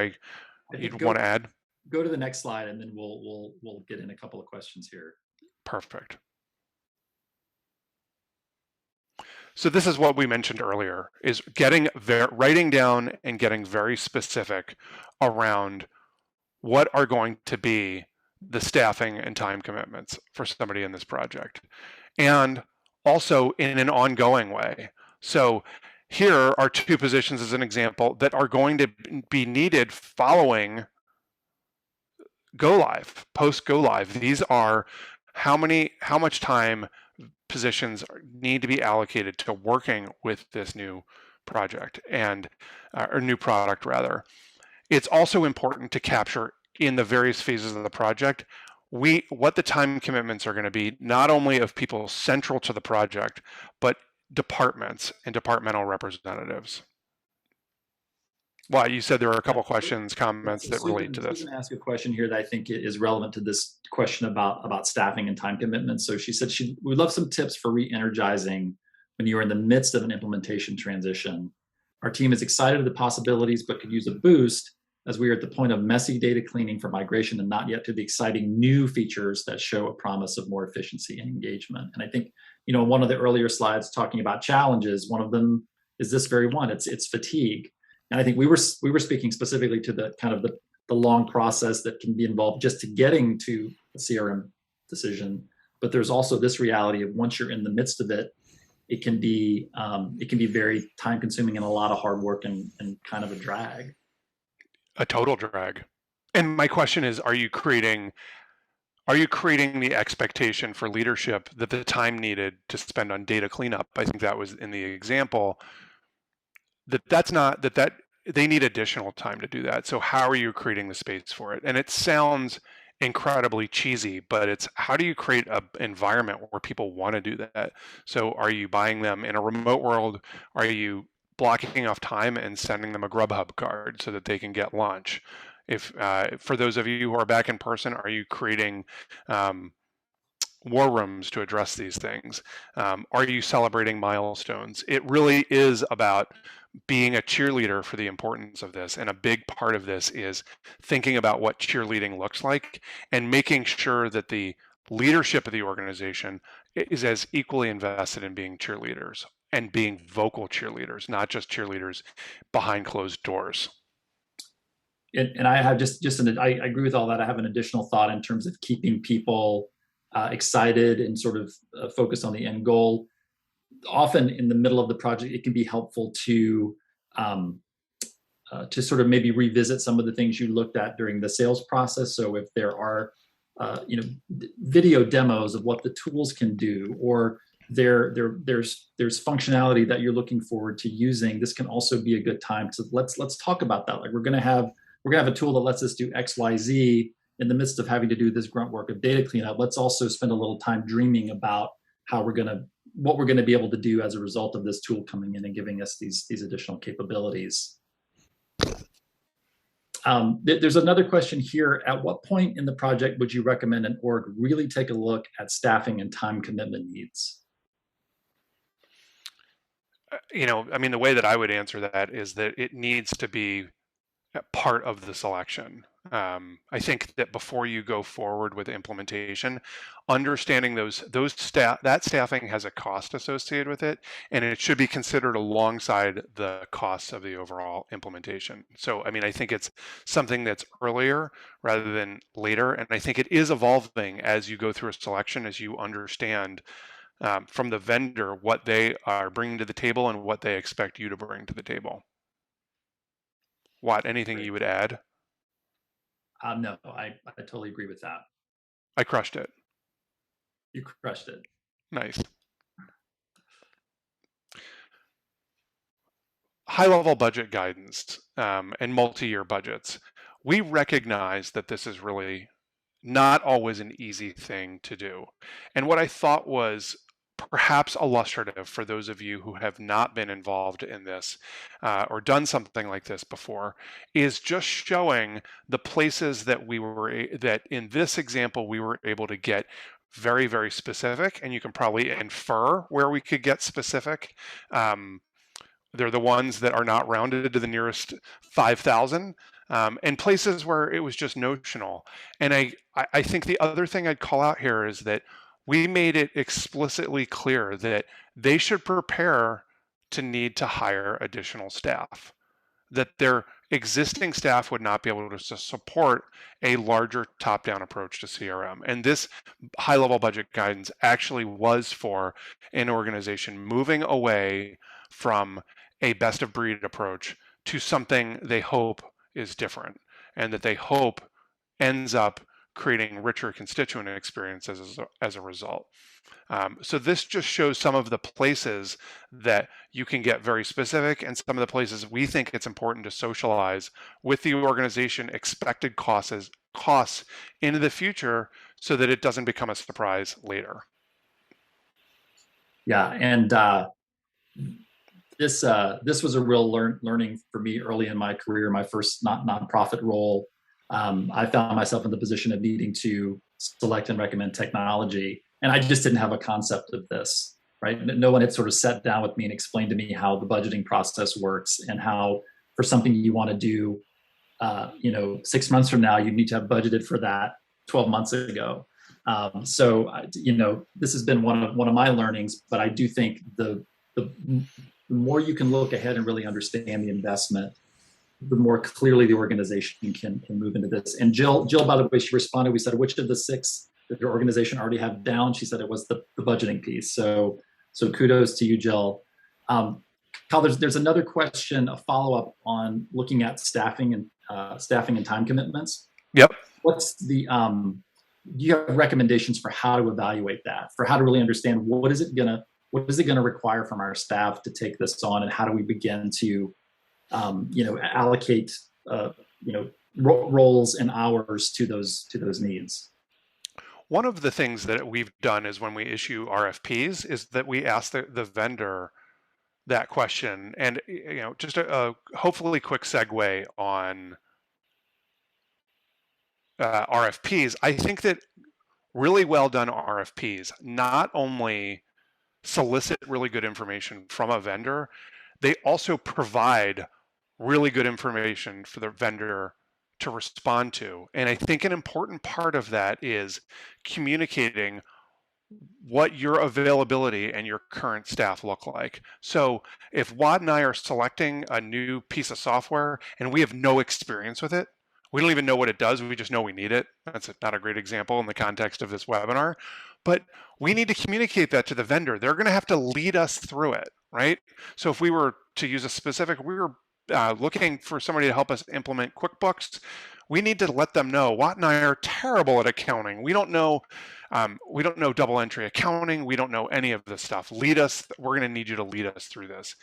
you'd want to add? Go to the next slide, and then we'll get in a couple of questions here. Perfect. So this is what we mentioned earlier, is writing down and getting very specific around what are going to be the staffing and time commitments for somebody in this project, and also in an ongoing way. So here are two positions as an example that are going to be needed following go live, post go live. These are how much time positions need to be allocated to working with this new project and or new product rather. It's also important to capture in the various phases of the project what the time commitments are going to be, not only of people central to the project, but departments and departmental representatives. Well, you said there were a couple questions, comments that relate to this. Susan asked a question here that I think is relevant to this question about staffing and time commitments. So she said she would love some tips for re-energizing when you are in the midst of an implementation transition. Our team is excited at the possibilities, but could use a boost as we are at the point of messy data cleaning for migration and not yet to the exciting new features that show a promise of more efficiency and engagement. And I think, one of the earlier slides talking about challenges, one of them is this very one. It's fatigue. And I think we were speaking specifically to the kind of the long process that can be involved just to getting to a CRM decision. But there's also this reality of once you're in the midst of it, it can be very time consuming and a lot of hard work and kind of a drag. A total drag. And my question is, are you creating the expectation for leadership that the time needed to spend on data cleanup, I think that was in the example, that they need additional time to do that. So how are you creating the space for it? And it sounds incredibly cheesy, but it's how do you create an environment where people want to do that? So are you buying them in a remote world? Are you blocking off time and sending them a Grubhub card so that they can get lunch? If for those of you who are back in person, are you creating war rooms to address these things? Are you celebrating milestones? It really is about being a cheerleader for the importance of this. And a big part of this is thinking about what cheerleading looks like and making sure that the leadership of the organization is as equally invested in being cheerleaders and being vocal cheerleaders, not just cheerleaders behind closed doors. And I have I agree with all that. I have an additional thought in terms of keeping people excited and sort of focused on the end goal. Often in the middle of the project, it can be helpful to sort of maybe revisit some of the things you looked at during the sales process. So if there are video demos of what the tools can do, or there's functionality that you're looking forward to using, this can also be a good time to let's talk about that. Like we're gonna have a tool that lets us do XYZ in the midst of having to do this grunt work of data cleanup. Let's also spend a little time dreaming about what we're gonna be able to do as a result of this tool coming in and giving us these additional capabilities. There's another question here. At what point in the project would you recommend an org really take a look at staffing and time commitment needs? I mean, the way that I would answer that is that it needs to be part of the selection. I think that before you go forward with implementation, understanding those staff, that staffing has a cost associated with it, and it should be considered alongside the costs of the overall implementation. So, I mean, I think it's something that's earlier rather than later, and I think it is evolving as you go through a selection, as you understand from the vendor what they are bringing to the table and what they expect you to bring to the table. Watt, anything Great. you would add? No, I totally agree with that. I crushed it. You crushed it. Nice. High level budget guidance and multi year budgets. We recognize that this is really not always an easy thing to do. And what I thought was perhaps illustrative for those of you who have not been involved in this or done something like this before is just showing the places that that in this example we were able to get very, very specific, and you can probably infer where we could get specific. They're the ones that are not rounded to the nearest 5,000, and places where it was just notional. And I think the other thing I'd call out here is that we made it explicitly clear that they should prepare to need to hire additional staff, that their existing staff would not be able to support a larger top-down approach to CRM. And this high-level budget guidance actually was for an organization moving away from a best-of-breed approach to something they hope is different and that they hope ends up creating richer constituent experiences as a result. So this just shows some of the places that you can get very specific and some of the places we think it's important to socialize with the organization expected costs into the future so that it doesn't become a surprise later. Yeah, and this was a real learning for me early in my career, my first nonprofit role. I found myself in the position of needing to select and recommend technology, and I just didn't have a concept of this. Right? No one had sort of sat down with me and explained to me how the budgeting process works and how for something you want to do, 6 months from now, you need to have budgeted for that 12 months ago. So, this has been one of my learnings, but I do think the more you can look ahead and really understand the investment, the more clearly the organization can move into this. And Jill, by the way, she responded. We said, which of the 6 that your organization already have down? She said it was the budgeting piece. So kudos to you, Jill. Kyle, there's another question, a follow-up on looking at staffing and time commitments. Yep. What's the do you have recommendations for how to evaluate that, for how to really understand what is it going to require from our staff to take this on, and how do we begin to allocate roles and hours to those needs? One of the things that we've done is when we issue RFPs is that we ask the vendor that question. And just a hopefully quick segue on RFPs. I think that really well done RFPs not only solicit really good information from a vendor, they also provide really good information for the vendor to respond to. And I think an important part of that is communicating what your availability and your current staff look like. So if Wad and I are selecting a new piece of software and we have no experience with it, we don't even know what it does, we just know we need it. That's not a great example in the context of this webinar, but we need to communicate that to the vendor. They're going to have to lead us through it, right? So if we were to use a specific, we were looking for somebody to help us implement QuickBooks, we need to let them know Watt and I are terrible at accounting. We don't know double entry accounting. We don't know any of this stuff. Lead us. We're going to need you to lead us through this.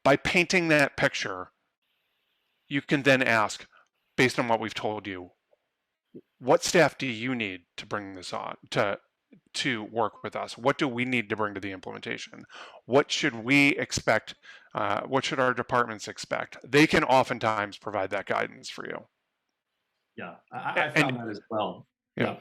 By painting that picture, you can then ask, based on what we've told you, what staff do you need to bring this on to work with us? What do we need to bring to the implementation? What should we expect? What should our departments expect? They can oftentimes provide that guidance for you. Yeah, I found that as well. Yeah.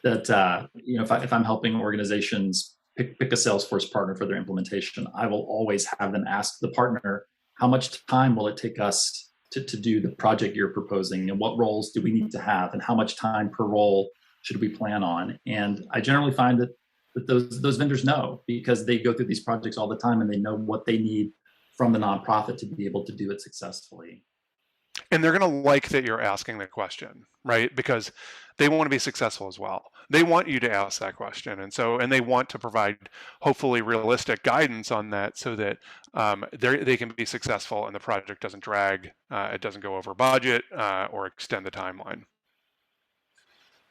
That if I'm helping organizations pick a Salesforce partner for their implementation, I will always have them ask the partner, how much time will it take us to do the project you're proposing, and what roles do we need to have, and how much time per role should we plan on. And I generally find that those vendors know, because they go through these projects all the time, and they know what they need from the nonprofit to be able to do it successfully. And they're going to like that you're asking the question, right? Because they want to be successful as well. They want you to ask that question. And they want to provide hopefully realistic guidance on that, so that they can be successful and the project doesn't drag, it doesn't go over budget, or extend the timeline.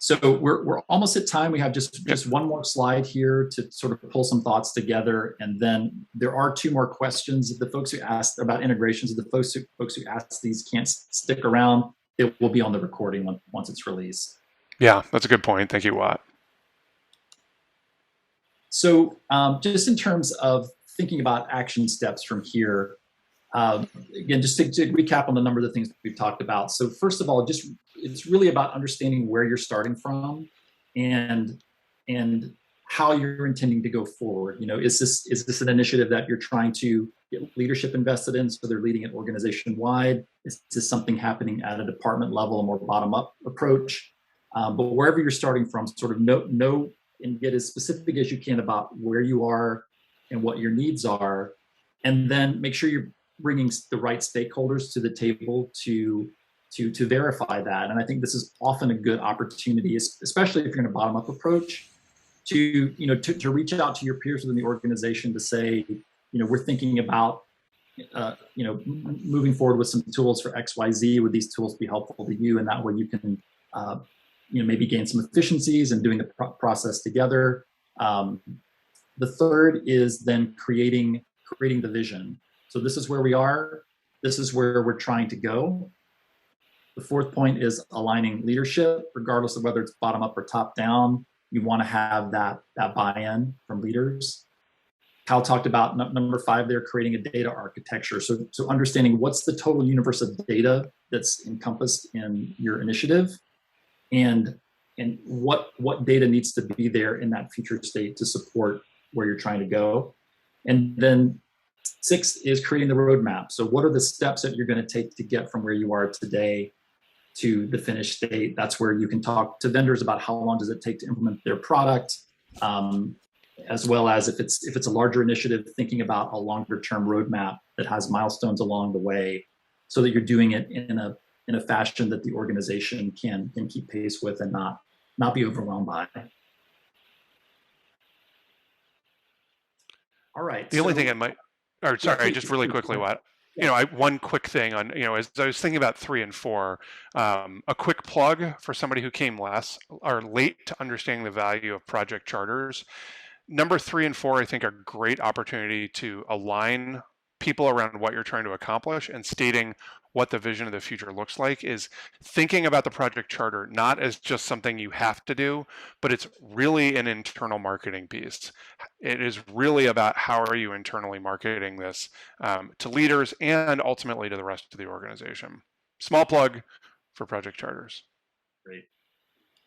So we're almost at time. We have just one more slide here to sort of pull some thoughts together, and then there are two more questions. The folks who asked about integrations, the folks who asked these can't stick around. It will be on the recording once it's released. Yeah, that's a good point. Thank you, Watt. So just in terms of thinking about action steps from here, again, just to recap on the number of the things we've talked about. So first of all, it's really about understanding where you're starting from, and how you're intending to go forward. You know, is this an initiative that you're trying to get leadership invested in, so they're leading it organization wide? Is this something happening at a department level, a more bottom up approach? But wherever you're starting from, sort of know and get as specific as you can about where you are and what your needs are, and then make sure you're bringing the right stakeholders to the table to verify that. And I think this is often a good opportunity, especially if you're in a bottom up approach, to reach out to your peers within the organization to say, we're thinking about moving forward with some tools for XYZ. Would these tools be helpful to you? And that way you can maybe gain some efficiencies in doing the process together. The third is then creating the vision. So this is where we are. This is where we're trying to go. The fourth point is aligning leadership, regardless of whether it's bottom up or top down. You want to have that buy-in from leaders. Kyle talked about number 5 there, creating a data architecture. So understanding what's the total universe of data that's encompassed in your initiative, and what data needs to be there in that future state to support where you're trying to go. And then 6 is creating the roadmap. So what are the steps that you're going to take to get from where you are today to the finished state? That's where you can talk to vendors about how long does it take to implement their product, as well as if it's a larger initiative, thinking about a longer term roadmap that has milestones along the way, so that you're doing it in a fashion that the organization can keep pace with and not be overwhelmed by. All right. The only thing I might, or sorry, just really quickly, Watt. One quick thing on, as I was thinking about 3 and 4, a quick plug for somebody who came late to understanding the value of project charters. Number 3 and 4, I think, are great opportunity to align people around what you're trying to accomplish, and stating what the vision of the future looks like is thinking about the project charter not as just something you have to do, but it's really an internal marketing piece. It is really about how are you internally marketing this to leaders and ultimately to the rest of the organization. Small plug for project charters. Great.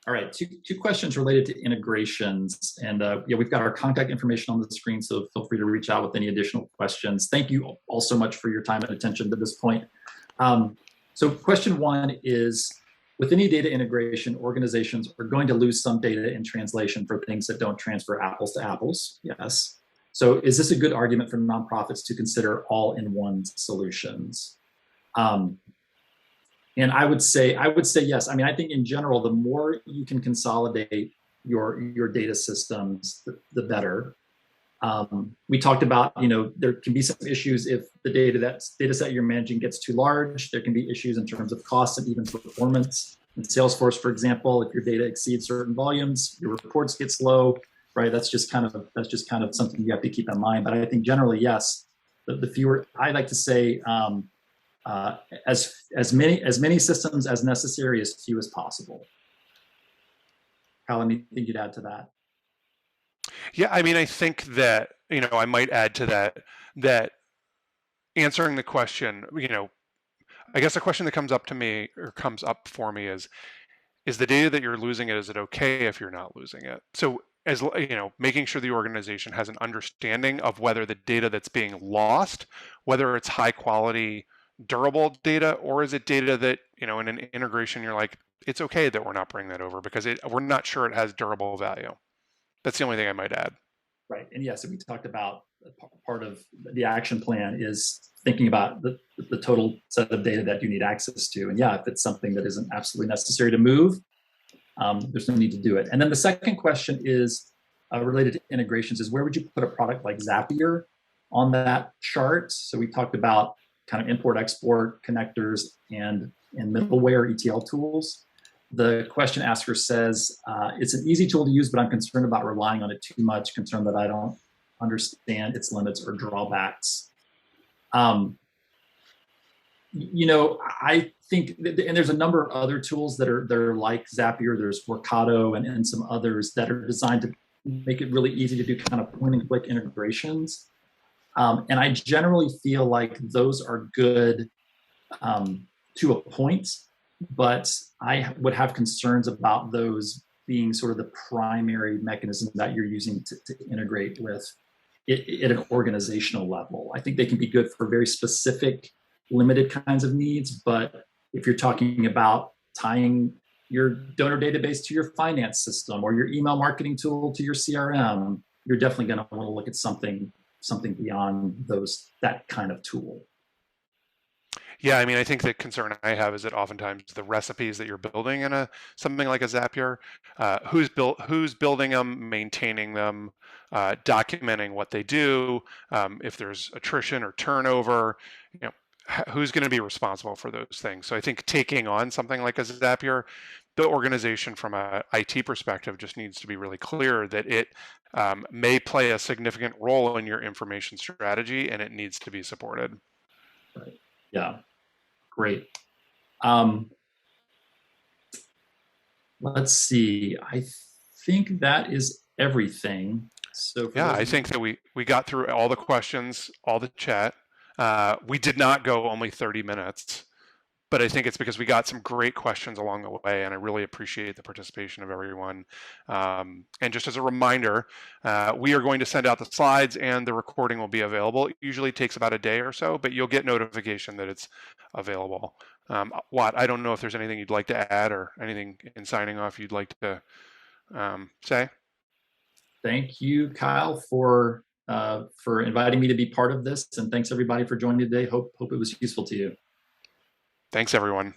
All right, two questions related to integrations, and we've got our contact information on the screen, so feel free to reach out with any additional questions. Thank you all so much for your time and attention to this point. So question 1 is, with any data integration, organizations are going to lose some data in translation for things that don't transfer apples to apples. Yes. So is this a good argument for nonprofits to consider all-in-one solutions? And I would say yes. I mean, I think in general, the more you can consolidate your data systems, the better. We talked about, there can be some issues if the data set you're managing gets too large. There can be issues in terms of cost and even performance. In Salesforce, for example, if your data exceeds certain volumes, your reports get slow, right? That's just kind of something you have to keep in mind. But I think generally, yes, the fewer, I like to say, as many systems as necessary, as few as possible. Kyle, anything you'd add to that? Yeah, I mean, I think that, I might add to that answering the question, I guess the question that comes up for me is the data that you're losing is it okay if you're not losing it? So as making sure the organization has an understanding of whether the data that's being lost, whether it's high quality durable data, or is it data that, in an integration you're like, it's okay that we're not bringing that over because we're not sure it has durable value. That's the only thing I might add. Right. And yes, we talked about part of the action plan is thinking about the total set of data that you need access to. And yeah, if it's something that isn't absolutely necessary to move, there's no need to do it. And then the second question is related to integrations is where would you put a product like Zapier on that chart? So we talked about kind of import, export, connectors, and middleware ETL tools. The question asker says, it's an easy tool to use, but I'm concerned about relying on it too much, concerned that I don't understand its limits or drawbacks. I think, and there's a number of other tools that are like Zapier. There's Workato and some others that are designed to make it really easy to do kind of point and click integrations. And I generally feel like those are good to a point, but I would have concerns about those being sort of the primary mechanism that you're using to integrate with it at an organizational level. I think they can be good for very specific, limited kinds of needs, but if you're talking about tying your donor database to your finance system or your email marketing tool to your CRM, you're definitely going to want to look at something beyond that kind of tool. Yeah, I mean, I think the concern I have is that oftentimes the recipes that you're building in something like a Zapier, who's building them, maintaining them, documenting what they do, if there's attrition or turnover, who's going to be responsible for those things. So I think taking on something like a Zapier, the organization from a IT perspective just needs to be really clear that it may play a significant role in your information strategy, and it needs to be supported. Right. Yeah. Great. Let's see. I think that is everything. So yeah, I think that we got through all the questions, all the chat. We did not go only 30 minutes, but I think it's because we got some great questions along the way, and I really appreciate the participation of everyone. And just as a reminder, we are going to send out the slides, and the recording will be available. It usually takes about a day or so, but you'll get notification that it's available. Watt, I don't know if there's anything you'd like to add or anything in signing off you'd like to say. Thank you, Kyle, for inviting me to be part of this, and thanks everybody for joining today. Hope it was useful to you. Thanks, everyone.